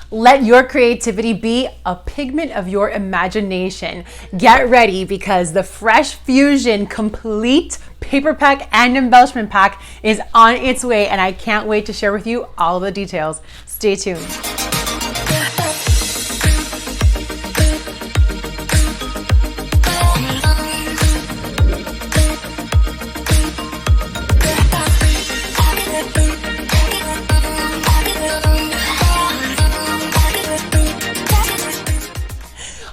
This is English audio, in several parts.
Let your creativity be a pigment of your imagination. Get ready because the Fresh Fusion Complete Paper Pack and Embellishment Pack is on its way, and I can't wait to share with you all the details. Stay tuned.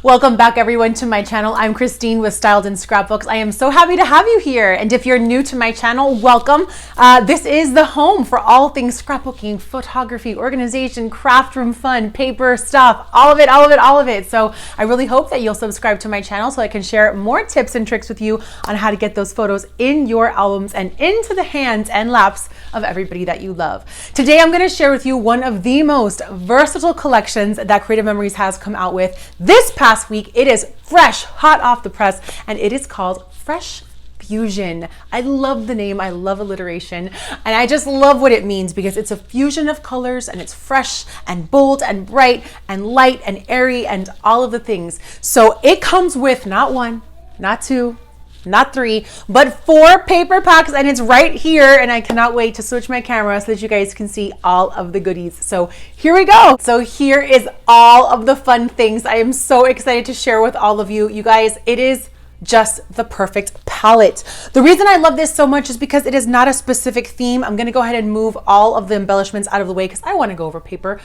Welcome back everyone to my channel. I'm Christine with Styled in Scrapbooks. I am so happy to have you here. And if you're new to my channel, welcome. This is the home for all things scrapbooking, photography, organization, craft room fun, paper stuff, all of it. So I really hope that you'll subscribe to my channel so I can share more tips and tricks with you on how to get those photos in your albums and into the hands and laps of everybody that you love. Today I'm going to share with you one of the most versatile collections that Creative Memories has come out with this past week. It is fresh, hot off the press, and it is called Fresh Fusion. I love the name. I love alliteration, and I just love what it means because it's a fusion of colors and it's fresh and bold and bright and light and airy and all of the things. So it comes with not one, not two, not three, but 4 paper packs, and it's right here, and I cannot wait to switch my camera so that you guys can see all of the goodies. So here we go. So here is all of the fun things I am so excited to share with all of you. You guys, it is just the perfect palette. The reason I love this so much is because it is not a specific theme. I'm going to go ahead and move all of the embellishments out of the way because I want to go over paper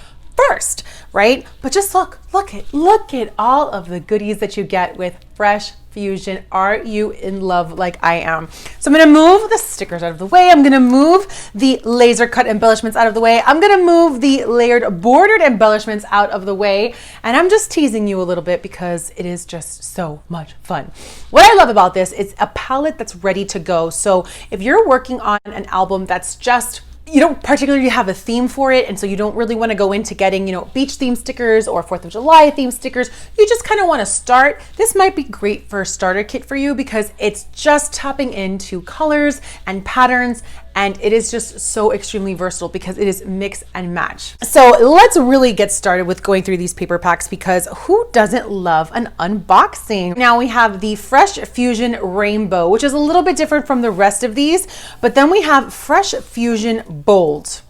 first, right? But just look at all of the goodies that you get with Fresh Fusion. Are you in love like I am? So I'm going to move the stickers out of the way. I'm going to move the laser cut embellishments out of the way. I'm going to move the layered bordered embellishments out of the way. And I'm just teasing you a little bit because it is just so much fun. What I love about this is a palette that's ready to go. So if you're working on an album that's just, you don't particularly have a theme for it, and so you don't really want to go into getting, beach theme stickers or 4th of July theme stickers. You just kind of want to start. This might be great for a starter kit for you because it's just tapping into colors and patterns, and it is just so extremely versatile because it is mix and match. So let's really get started with going through these paper packs because who doesn't love an unboxing? Now we have the Fresh Fusion Rainbow, which is a little bit different from the rest of these, but then we have Fresh Fusion Bold.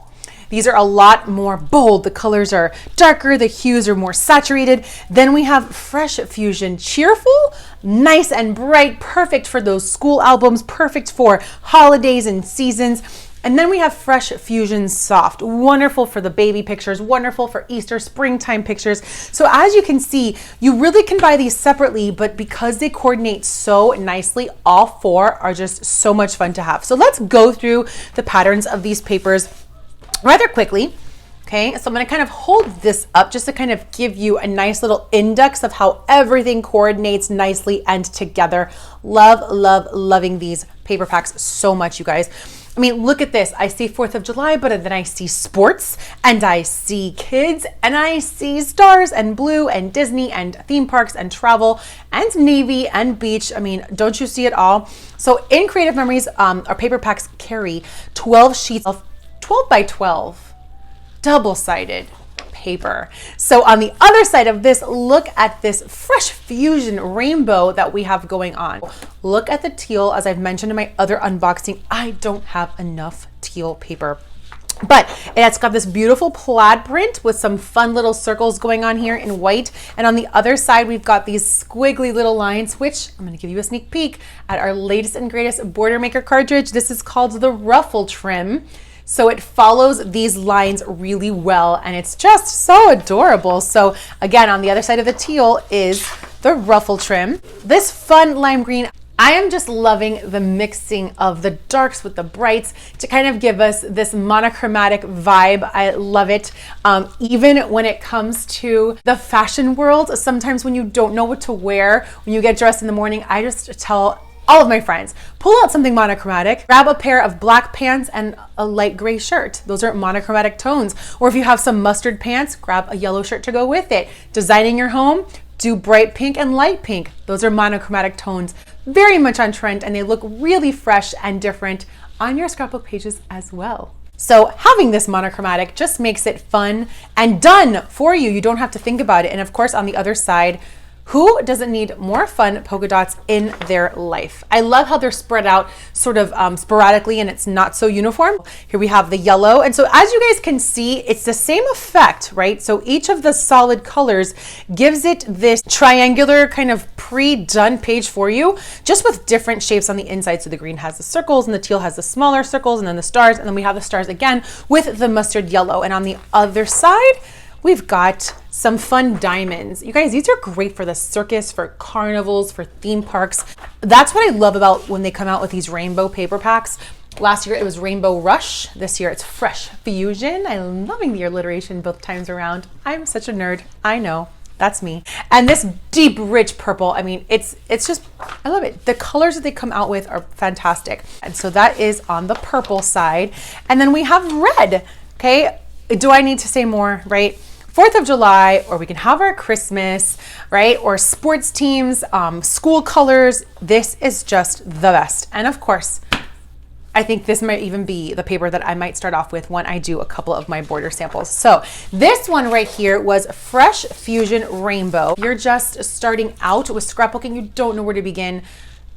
These are a lot more bold. The colors are darker, the hues are more saturated. Then we have Fresh Fusion Cheerful, nice and bright, perfect for those school albums, perfect for holidays and seasons. And then we have Fresh Fusion Soft, wonderful for the baby pictures, wonderful for Easter, springtime pictures. So as you can see, you really can buy these separately, but because they coordinate so nicely, all 4 are just so much fun to have. So let's go through the patterns of these papers rather quickly. Okay, so I'm going to kind of hold this up just to kind of give you a nice little index of how everything coordinates nicely and together. Loving these paper packs so much, you guys. I mean, look at this. I see 4th of July, but then I see sports, and I see kids, and I see stars and blue and Disney and theme parks and travel and Navy and beach. I mean, don't you see it all? So in Creative Memories, our paper packs carry 12 sheets of 12 by 12 double-sided paper. So on the other side of this, look at this Fresh Fusion Rainbow that we have going on. Look at the teal. As I've mentioned in my other unboxing, I don't have enough teal paper. But it's got this beautiful plaid print with some fun little circles going on here in white. And on the other side, we've got these squiggly little lines, which I'm going to give you a sneak peek at our latest and greatest border maker cartridge. This is called the Ruffle trim. So it follows these lines really well, and it's just so adorable. So again, on the other side of the teal is the Ruffle trim. This fun lime green, I am just loving the mixing of the darks with the brights to kind of give us this monochromatic vibe. I love it. Even when it comes to the fashion world, sometimes when you don't know what to wear, when you get dressed in the morning, I just tell all of my friends, pull out something monochromatic, grab a pair of black pants and a light gray shirt. Those are monochromatic tones. Or if you have some mustard pants, grab a yellow shirt to go with it. Designing your home, do bright pink and light pink. Those are monochromatic tones, very much on trend, and they look really fresh and different on your scrapbook pages as well. So having this monochromatic just makes it fun and done for you. You don't have to think about it. And of course, on the other side, who doesn't need more fun polka dots in their life? I love how they're spread out sort of sporadically and it's not so uniform. Here we have the yellow. And so as you guys can see, it's the same effect, right? So each of the solid colors gives it this triangular kind of pre-done page for you, just with different shapes on the inside. So the green has the circles and the teal has the smaller circles and then the stars. And then we have the stars again with the mustard yellow. And on the other side, we've got some fun diamonds. You guys, these are great for the circus, for carnivals, for theme parks. That's what I love about when they come out with these rainbow paper packs. Last year it was Rainbow Rush. This year it's Fresh Fusion. I'm loving the alliteration both times around. I'm such a nerd. I know. That's me. And this deep, rich purple, I mean, it's just, I love it. The colors that they come out with are fantastic. And so that is on the purple side. And then we have red, okay? Do I need to say more, right? 4th of July, or we can have our Christmas, right? Or sports teams, school colors. This is just the best. And of course, I think this might even be the paper that I might start off with when I do a couple of my border samples. So this one right here was Fresh Fusion Rainbow. You're just starting out with scrapbooking. You don't know where to begin.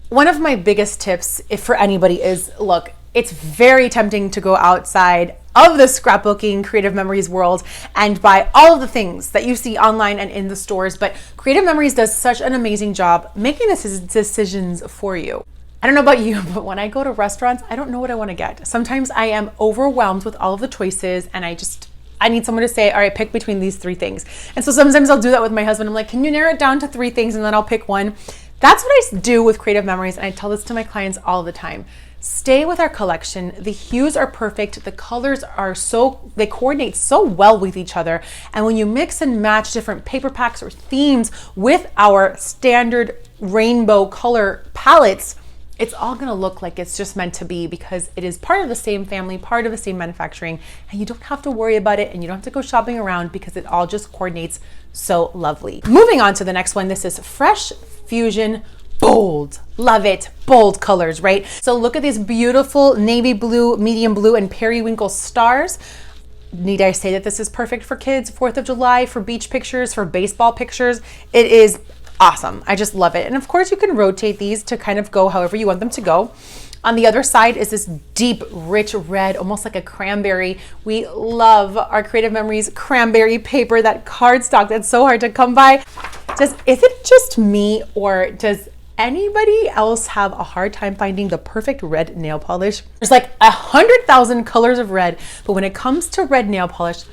One of my biggest tips, if for anybody, is look, it's very tempting to go outside of the scrapbooking Creative Memories world and buy all of the things that you see online and in the stores, but Creative Memories does such an amazing job making these decisions for you. I don't know about you, but when I go to restaurants, I don't know what I want to get. Sometimes I am overwhelmed with all of the choices and I need someone to say, all right, pick between these 3 things. And so sometimes I'll do that with my husband. I'm like, can you narrow it down to 3 things and then I'll pick one? That's what I do with Creative Memories, and I tell this to my clients all the time. Stay with our collection. The hues are perfect. The colors are they coordinate so well with each other. And when you mix and match different paper packs or themes with our standard rainbow color palettes, it's all gonna look like it's just meant to be because it is part of the same family, part of the same manufacturing, and you don't have to worry about it and you don't have to go shopping around because it all just coordinates so lovely. Moving on to the next one, this is Fresh Fusion Bold. Love it. Bold colors, right? So look at these beautiful navy blue, medium blue, and periwinkle stars. Need I say that this is perfect for kids, 4th of July, for beach pictures, for baseball pictures? It is awesome. I just love it. And of course you can rotate these to kind of go however you want them to go. On the other side is this deep, rich red, almost like a cranberry. We love our Creative Memories cranberry paper, that cardstock that's so hard to come by. Is it just me, or does anybody else have a hard time finding the perfect red nail polish? There's like 100,000 colors of red, but when it comes to red nail polish,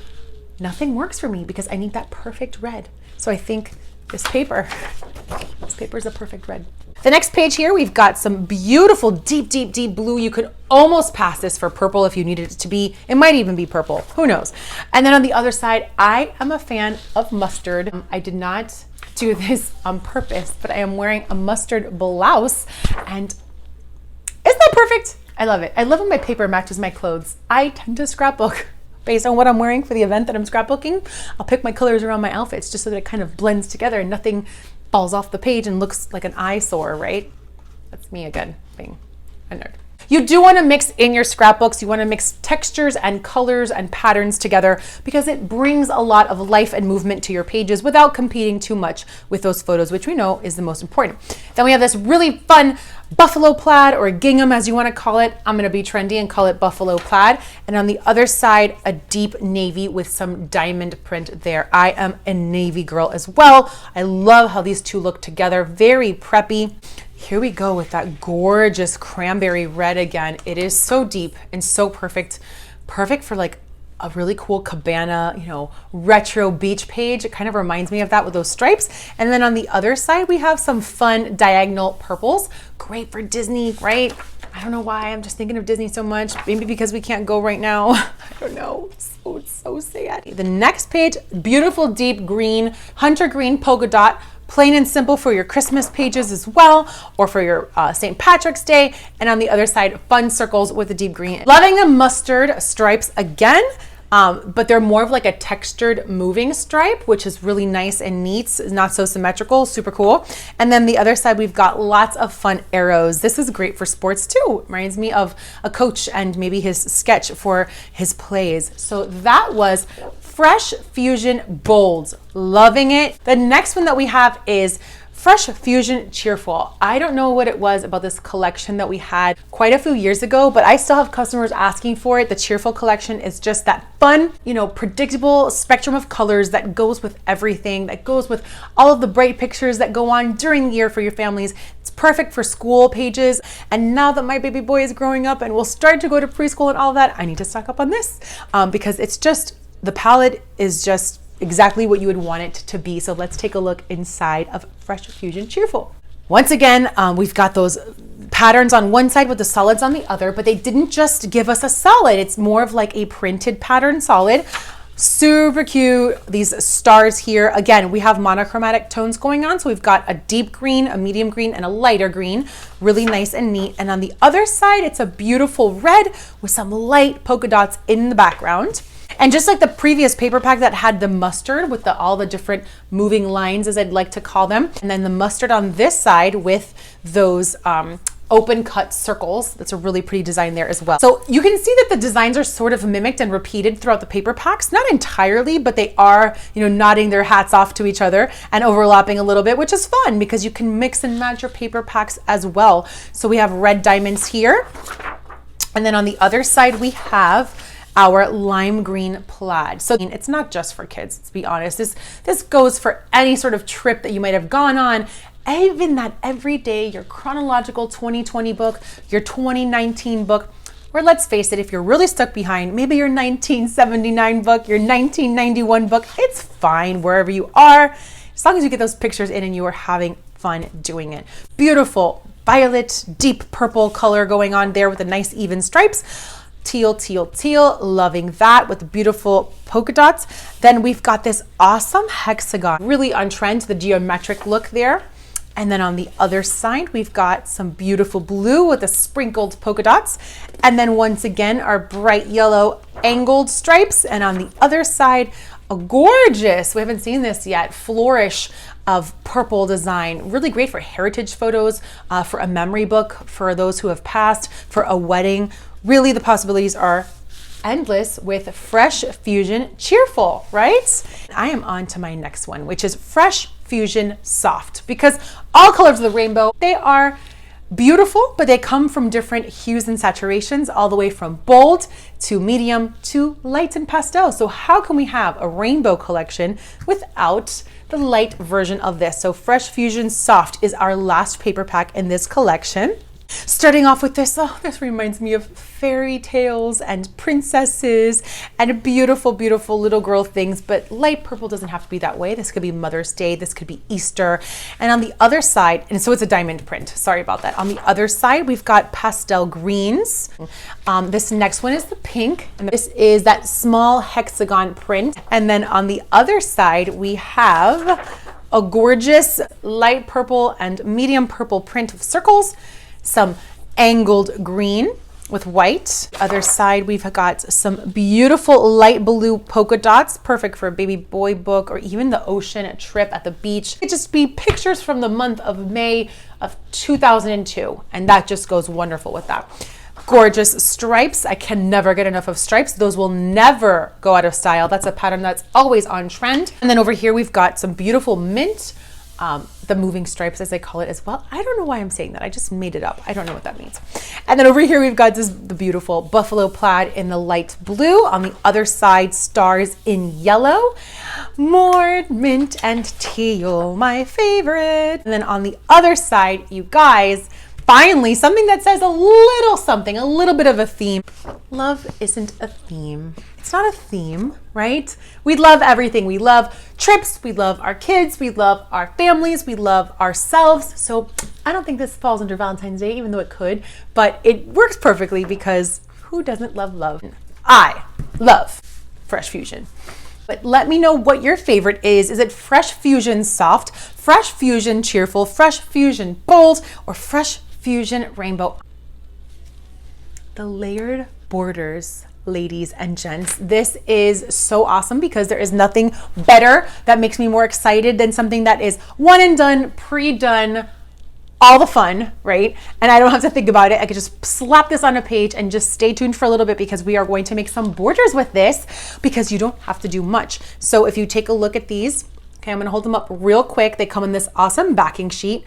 nothing works for me because I need that perfect red. So I think this paper is a perfect red. The next page here, we've got some beautiful deep, deep, deep blue. You could almost pass this for purple if you needed it to be. It might even be purple, who knows? And then on the other side, I am a fan of mustard. I did not do this on purpose, but I am wearing a mustard blouse, and isn't that perfect? I love it. I love when my paper matches my clothes. I tend to scrapbook based on what I'm wearing for the event that I'm scrapbooking. I'll pick my colors around my outfits just so that it kind of blends together and nothing falls off the page and looks like an eyesore, right? That's me again, being a nerd. You do want to mix in your scrapbooks. You want to mix textures and colors and patterns together because it brings a lot of life and movement to your pages without competing too much with those photos, which we know is the most important. Then we have this really fun buffalo plaid, or gingham as you want to call it. I'm going to be trendy and call it buffalo plaid. And on the other side, a deep navy with some diamond print there. I am a navy girl as well. I love how these two look together. Very preppy. Here we go with that gorgeous cranberry red again. It is so deep and so perfect. Perfect for like a really cool cabana, retro beach page. It kind of reminds me of that with those stripes. And then on the other side, we have some fun diagonal purples. Great for Disney, right? I don't know why, I'm just thinking of Disney so much. Maybe because we can't go right now. I don't know, it's so sad. The next page, beautiful deep green, hunter green polka dot, plain and simple for your Christmas pages as well, or for your St. Patrick's Day. And on the other side, fun circles with the deep green. Loving the mustard stripes again. but they're more of like a textured moving stripe, which is really nice and neat, not so symmetrical, super cool. And then the other side, we've got lots of fun arrows. This is great for sports too. Reminds me of a coach and maybe his sketch for his plays. So that was Fresh Fusion Bold. Loving it. The next one that we have is Fresh Fusion Cheerful. I don't know what it was about this collection that we had quite a few years ago, but I still have customers asking for it. The Cheerful collection is just that fun, you know, predictable spectrum of colors that goes with everything, that goes with all of the bright pictures that go on during the year for your families. It's perfect for school pages. And now that my baby boy is growing up and will start to go to preschool and all that, I need to stock up on this because it's just, the palette is just exactly what you would want it to be. So let's take a look inside of Fresh Fusion Cheerful. Once again, we've got those patterns on one side with the solids on the other, but they didn't just give us a solid. It's more of like a printed pattern solid. Super cute. These stars here. Again, we have monochromatic tones going on. So we've got a deep green, a medium green, and a lighter green. Really nice and neat. And on the other side, it's a beautiful red with some light polka dots in the background. And just like the previous paper pack that had the mustard with all the different moving lines, as I'd like to call them, and then the mustard on this side with those open cut circles. That's a really pretty design there as well. So you can see that the designs are sort of mimicked and repeated throughout the paper packs, not entirely, but they are, you know, nodding their hats off to each other and overlapping a little bit, which is fun because you can mix and match your paper packs as well. So we have red diamonds here. And then on the other side, we have our lime green plaid. So it's not just for kids, let's be honest. This goes for any sort of trip that you might have gone on, even that everyday, your chronological 2020 book, your 2019 book, or let's face it, if you're really stuck behind, maybe your 1979 book, your 1991 book, it's fine wherever you are, as long as you get those pictures in and you are having fun doing it. Beautiful violet, deep purple color going on there with the nice even stripes. Teal, teal, teal, loving that with the beautiful polka dots. Then we've got this awesome hexagon, really on trend, the geometric look there. And then on the other side, we've got some beautiful blue with the sprinkled polka dots. And then once again, our bright yellow angled stripes. And on the other side, a gorgeous, we haven't seen this yet, flourish of purple design. Really great for heritage photos, for a memory book, for those who have passed, for a wedding. Really, the possibilities are endless with Fresh Fusion Cheerful, right? I am on to my next one, which is Fresh Fusion Soft, because all colors of the rainbow, they are beautiful, but they come from different hues and saturations, all the way from bold to medium to light and pastel. So how can we have a rainbow collection without the light version of this? So Fresh Fusion Soft is our last paper pack in this collection. Starting off with this, oh, this reminds me of fairy tales and princesses and beautiful, beautiful little girl things, but light purple doesn't have to be that way. This could be Mother's Day, this could be Easter. And on the other side, and so it's a diamond print, sorry about that. On the other side, we've got pastel greens. This next one is the pink, and this is that small hexagon print. And then on the other side, we have a gorgeous light purple and medium purple print of circles, some angled green with white. Other side, we've got some beautiful light blue polka dots, perfect for a baby boy book or even the ocean trip at the beach. It just be pictures from the month of May of 2002, and that just goes wonderful with that. Gorgeous stripes. I can never get enough of stripes. Those will never go out of style. That's a pattern that's always on trend. And then over here, we've got some beautiful mint, the moving stripes, as they call it as well. I don't know why I'm saying that. I just made it up. I don't know what that means. And then over here, we've got the beautiful buffalo plaid in the light blue. On the other side, stars in yellow. More mint and teal, my favorite. And then on the other side, you guys, finally, something that says a little something, a little bit of a theme. Love isn't a theme. It's not a theme, right? We love everything. We love trips. We love our kids. We love our families. We love ourselves. So I don't think this falls under Valentine's Day, even though it could, but it works perfectly because who doesn't love love? I love Fresh Fusion. But let me know what your favorite is. Is it Fresh Fusion Soft, Fresh Fusion Cheerful, Fresh Fusion Bold, or Fresh Fusion Rainbow? The layered borders ladies and gents. This is so awesome because there is nothing better that makes me more excited than something that is one and done, pre-done, all the fun, right? And I don't have to think about it. I could just slap this on a page and just stay tuned for a little bit because we are going to make some borders with this because you don't have to do much. So if you take a look at these, okay, I'm gonna hold them up real quick. They come in this awesome backing sheet,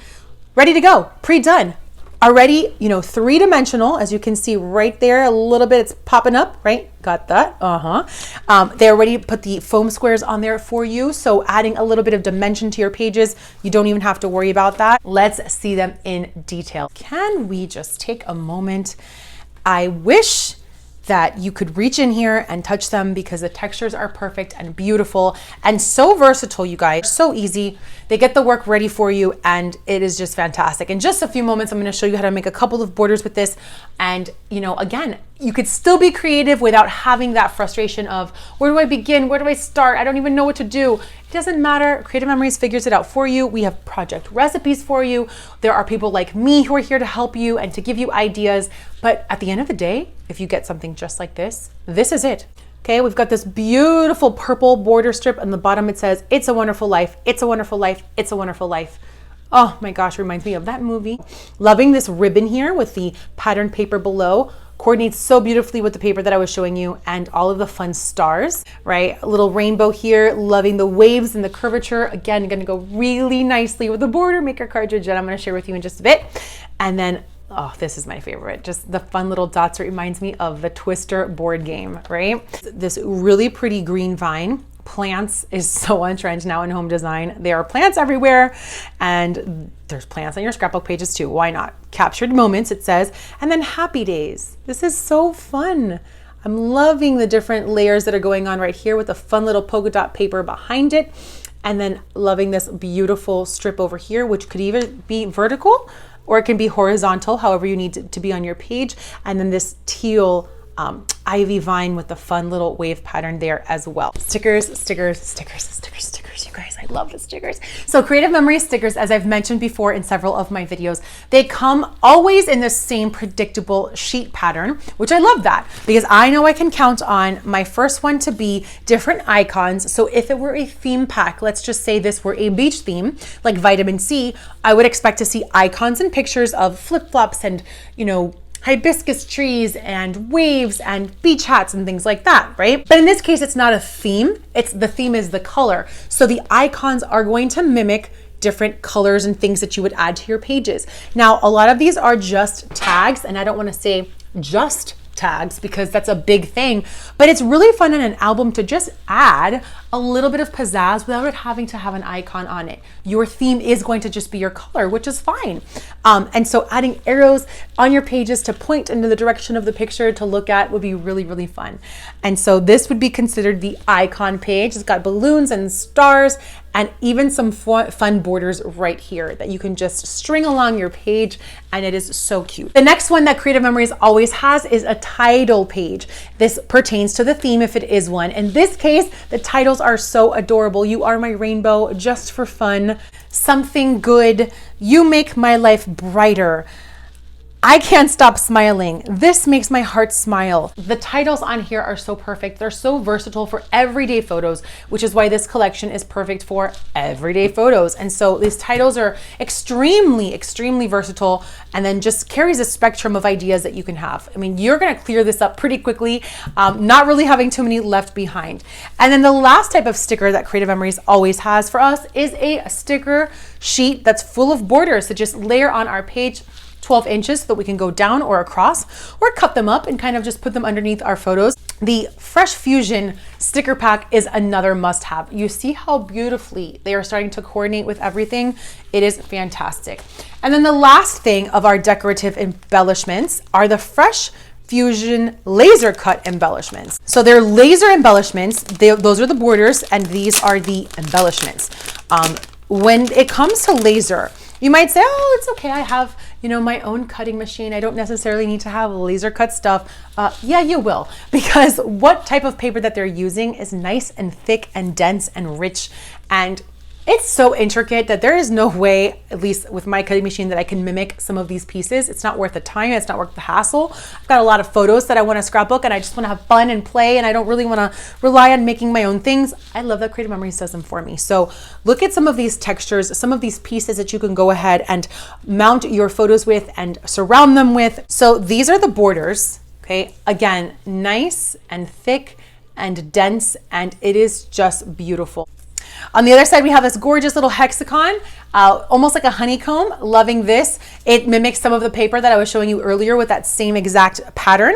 ready to go, pre-done. Already, you know, three-dimensional, as you can see right there, a little bit, it's popping up, right? Got that, They already put the foam squares on there for you, so adding a little bit of dimension to your pages, you don't even have to worry about that. Let's see them in detail. Can we just take a moment? I wish that you could reach in here and touch them because the textures are perfect and beautiful and so versatile, you guys. So easy. They get the work ready for you and it is just fantastic. In just a few moments, I'm going to show you how to make a couple of borders with this. And, you know, again, you could still be creative without having that frustration of where do I begin? Where do I start? I don't even know what to do. It doesn't matter. Creative Memories figures it out for you. We have project recipes for you. There are people like me who are here to help you and to give you ideas. But at the end of the day, if you get something just like this, this is it. Okay, we've got this beautiful purple border strip. On the bottom it says, "It's a wonderful life, it's a wonderful life, it's a wonderful life." Oh my gosh, reminds me of that movie. Loving this ribbon here with the patterned paper below. Coordinates so beautifully with the paper that I was showing you and all of the fun stars, right? A little rainbow here, loving the waves and the curvature. Again, gonna go really nicely with the border maker cartridge that I'm gonna share with you in just a bit. And then, oh, this is my favorite. Just the fun little dots. It reminds me of the Twister board game, right? This really pretty green vine. Plants is so on trend now in home design. There are plants everywhere and there's plants on your scrapbook pages too. Why not? Captured moments, it says, and then happy days. This is so fun. I'm loving the different layers that are going on right here with the fun little polka dot paper behind it. And then loving this beautiful strip over here, which could either be vertical or it can be horizontal, however you need it to be on your page. And then this teal ivy vine with the fun little wave pattern there as well. Stickers, stickers, stickers, stickers, stickers. You guys, I love the stickers. So Creative Memories stickers, as I've mentioned before in several of my videos, they come always in the same predictable sheet pattern, which I love that because I know I can count on my first one to be different icons. So if it were a theme pack, let's just say this were a beach theme, like vitamin C, I would expect to see icons and pictures of flip-flops and, you know, hibiscus trees and waves and beach hats and things like that, right? But in this case, it's not a theme. The theme is the color. So the icons are going to mimic different colors and things that you would add to your pages. Now, a lot of these are just tags, and I don't want to say just tags because that's a big thing, but it's really fun in an album to just add a little bit of pizzazz without it having to have an icon on it. Your theme is going to just be your color, which is fine. And so adding arrows on your pages to point into the direction of the picture to look at would be really, really fun. And so this would be considered the icon page. It's got balloons and stars and even some fun borders right here that you can just string along your page, and it is so cute. The next one that Creative Memories always has is a title page. This pertains to the theme if it is one. In this case, the titles are so adorable. You are my rainbow, just for fun. Something good. You make my life brighter. I can't stop smiling. This makes my heart smile. The titles on here are so perfect. They're so versatile for everyday photos, which is why this collection is perfect for everyday photos. And so these titles are extremely, extremely versatile and then just carries a spectrum of ideas that you can have. I mean, you're gonna clear this up pretty quickly, not really having too many left behind. And then the last type of sticker that Creative Memories always has for us is a sticker sheet that's full of borders to just layer on our page, 12 inches so that we can go down or across or cut them up and kind of just put them underneath our photos. The Fresh Fusion sticker pack is another must-have. You see how beautifully they are starting to coordinate with everything. It is fantastic. And then the last thing of our decorative embellishments are the Fresh Fusion laser cut embellishments. So they're laser embellishments. Those are the borders and these are the embellishments. When it comes to laser, you might say, oh, it's okay. I have, you know, my own cutting machine. I don't necessarily need to have laser cut stuff. Yeah, you will, because what type of paper that they're using is nice and thick and dense and rich. And It's so intricate that there is no way, at least with my cutting machine, that I can mimic some of these pieces. It's not worth the time. It's not worth the hassle. I've got a lot of photos that I want to scrapbook and I just want to have fun and play, and I don't really want to rely on making my own things. I love that Creative Memories does them for me. So look at some of these textures, some of these pieces that you can go ahead and mount your photos with and surround them with. So these are the borders. Okay, again, nice and thick and dense, and it is just beautiful. On the other side, we have this gorgeous little hexagon, almost like a honeycomb. Loving this. It mimics some of the paper that I was showing you earlier with that same exact pattern.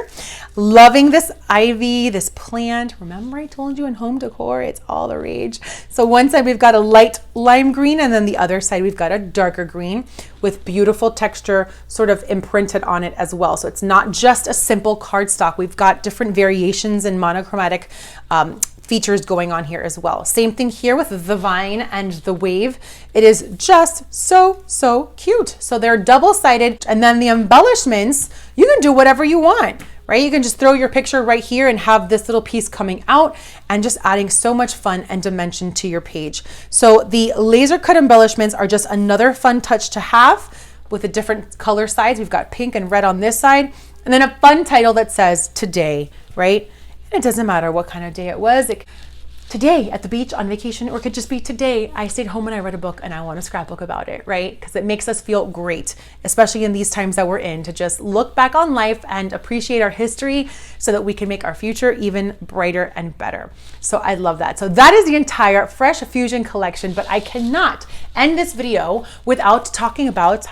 Loving this ivy, this plant. Remember I told you in home decor, it's all the rage. So one side we've got a light lime green, and then the other side we've got a darker green with beautiful texture sort of imprinted on it as well. So it's not just a simple cardstock. We've got different variations and monochromatic features going on here as well. Same thing here with the vine and the wave. It is just so cute. So they're double-sided, and then the embellishments, you can do whatever you want, right? You can just throw your picture right here and have this little piece coming out and just adding so much fun and dimension to your page. So the laser cut embellishments are just another fun touch to have with the different color sides. We've got pink and red on this side, and then a fun title that says today, right? It doesn't matter what kind of day it was. Today at the beach on vacation, or it could just be today I stayed home and I read a book and I want to scrapbook about it, right? Because it makes us feel great, especially in these times that we're in, to just look back on life and appreciate our history so that we can make our future even brighter and better. So I love that. So that is the entire Fresh Fusion collection, but I cannot end this video without talking about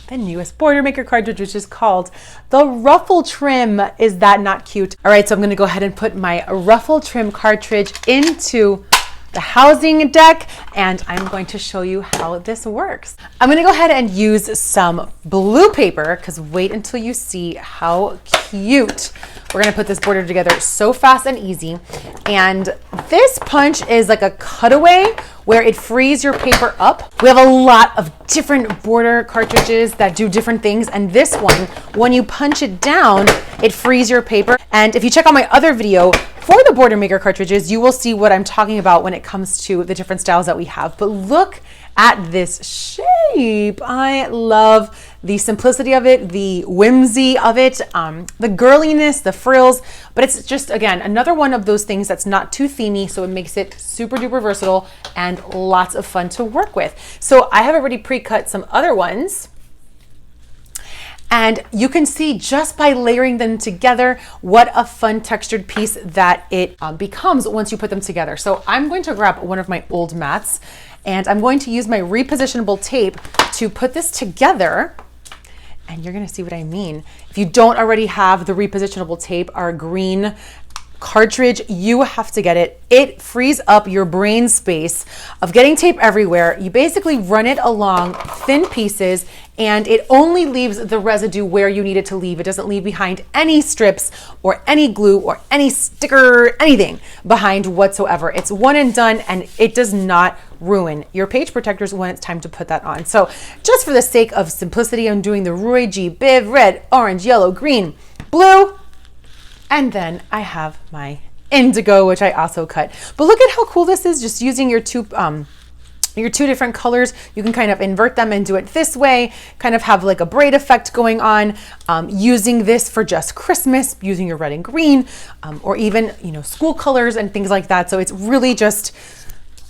the newest border maker cartridge, which is called the Ruffle trim. Is that not cute? All right, so I'm going to go ahead and put my Ruffle trim cartridge into the housing deck, and I'm going to show you how this works. I'm going to go ahead and use some blue paper, because wait until you see how cute. We're going to put this border together so fast and easy. And this punch is like a cutaway where it frees your paper up. We have a lot of different border cartridges that do different things, and this one, when you punch it down, it frees your paper. And if you check out my other video for the border maker cartridges, you will see what I'm talking about when it comes to the different styles that we have. But look at this shape. I love the simplicity of it, the whimsy of it, the girliness, the frills, but it's just, again, another one of those things that's not too themey, so it makes it super duper versatile and lots of fun to work with. So I have already pre-cut some other ones, and you can see just by layering them together what a fun textured piece that it becomes once you put them together. So I'm going to grab one of my old mats, and I'm going to use my repositionable tape to put this together, and you're gonna see what I mean. If you don't already have the repositionable tape, our green cartridge, you have to get it. It frees up your brain space of getting tape everywhere. You basically run it along thin pieces, and it only leaves the residue where you need it to leave. It doesn't leave behind any strips or any glue or any sticker, anything behind whatsoever. It's one and done, and it does not ruin your page protectors when it's time to put that on. So just for the sake of simplicity, I'm doing the Roy G. Biv red, orange, yellow, green, blue, and then I have my indigo, which I also cut. But look at how cool this is, just using your two different colors. You can kind of invert them and do it this way, kind of have like a braid effect going on, using this for just Christmas, using your red and green, or even, you know, school colors and things like that. So it's really just,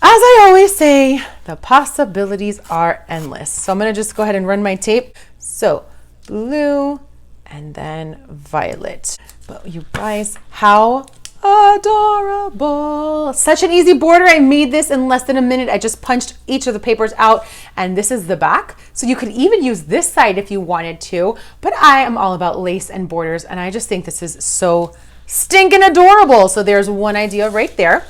as I always say, the possibilities are endless. So I'm gonna just go ahead and run my tape. So blue and then violet. But you guys, how adorable. Such an easy border. I made this in less than a minute. I just punched each of the papers out, and this is the back. So you could even use this side if you wanted to, but I am all about lace and borders, and I just think this is so stinking adorable. So there's one idea right there.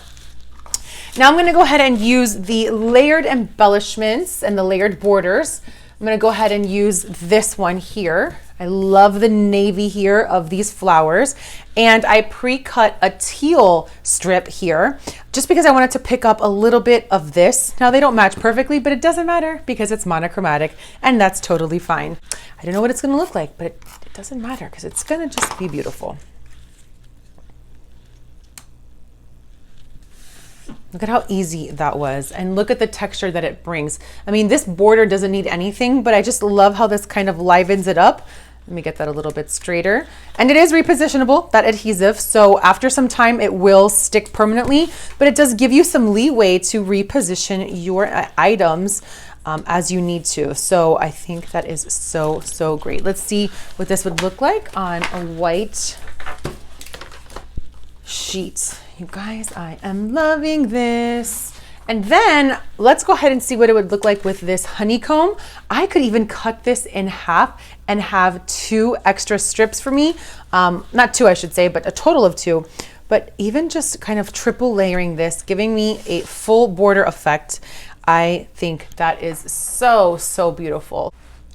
Now I'm gonna go ahead and use the layered embellishments and the layered borders. I'm gonna go ahead and use this one here. I love the navy here of these flowers. And I pre-cut a teal strip here just because I wanted to pick up a little bit of this. Now they don't match perfectly, but it doesn't matter because it's monochromatic, and that's totally fine. I don't know what it's gonna look like, but it doesn't matter because it's gonna just be beautiful. Look at how easy that was. And look at the texture that it brings. I mean, this border doesn't need anything, but I just love how this kind of livens it up. Let me get that a little bit straighter. And it is repositionable, that adhesive. So after some time, it will stick permanently, but it does give you some leeway to reposition your items as you need to. So I think that is so, so great. Let's see what this would look like on a white sheet. You guys, I am loving this. And then let's go ahead and see what it would look like with this honeycomb. I could even cut this in half and have 2 extra strips for me. Not 2, I should say, but a total of 2. But even just kind of triple layering this, giving me a full border effect, I think that is so, so beautiful.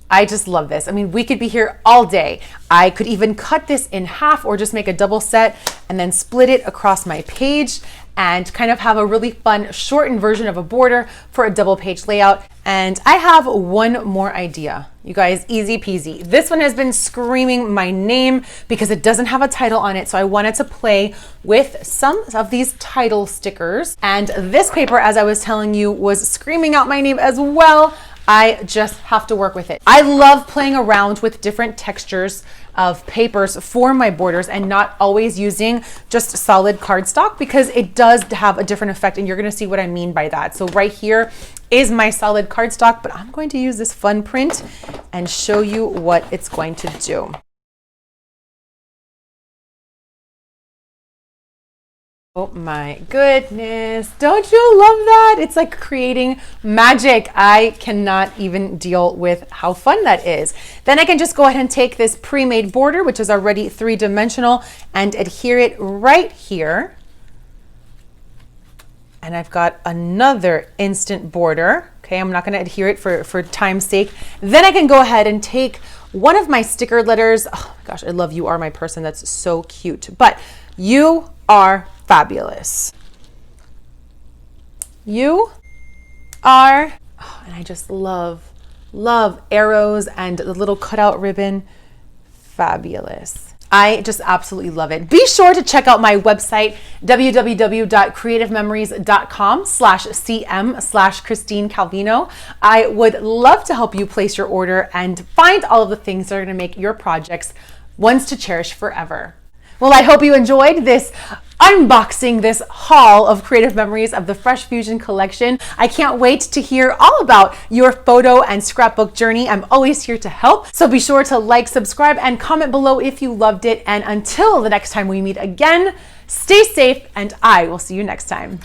I just love this. I mean, we could be here all day. I could even cut this in half or just make a double set and then split it across my page and kind of have a really fun shortened version of a border for a double page layout. And I have one more idea. You guys, easy peasy. This one has been screaming my name because it doesn't have a title on it. So I wanted to play with some of these title stickers. And this paper, as I was telling you, was screaming out my name as well. I just have to work with it. I love playing around with different textures of papers for my borders and not always using just solid cardstock because it does have a different effect, and you're gonna see what I mean by that. So right here is my solid cardstock, but I'm going to use this fun print and show you what it's going to do. Oh my goodness, don't you love that? It's like creating magic. I cannot even deal with how fun that is. Then I can just go ahead and take this pre-made border, which is already 3-dimensional, and adhere it right here. And I've got another instant border. Okay, I'm not gonna adhere it for time's sake. Then I can go ahead and take one of my sticker letters. Oh my gosh, I love You Are My Person. That's so cute. But you are fabulous. You are, oh, and I just love arrows and the little cutout ribbon. Fabulous. I just absolutely love it. Be sure to check out my website, www.creativememories.com/cm/Christine Calvino. I would love to help you place your order and find all of the things that are going to make your projects ones to cherish forever. Well, I hope you enjoyed this unboxing, this haul of creative memories of the Fresh Fusion collection. I can't wait to hear all about your photo and scrapbook journey. I'm always here to help. So be sure to like, subscribe, and comment below if you loved it. And until the next time we meet again, stay safe, and I will see you next time.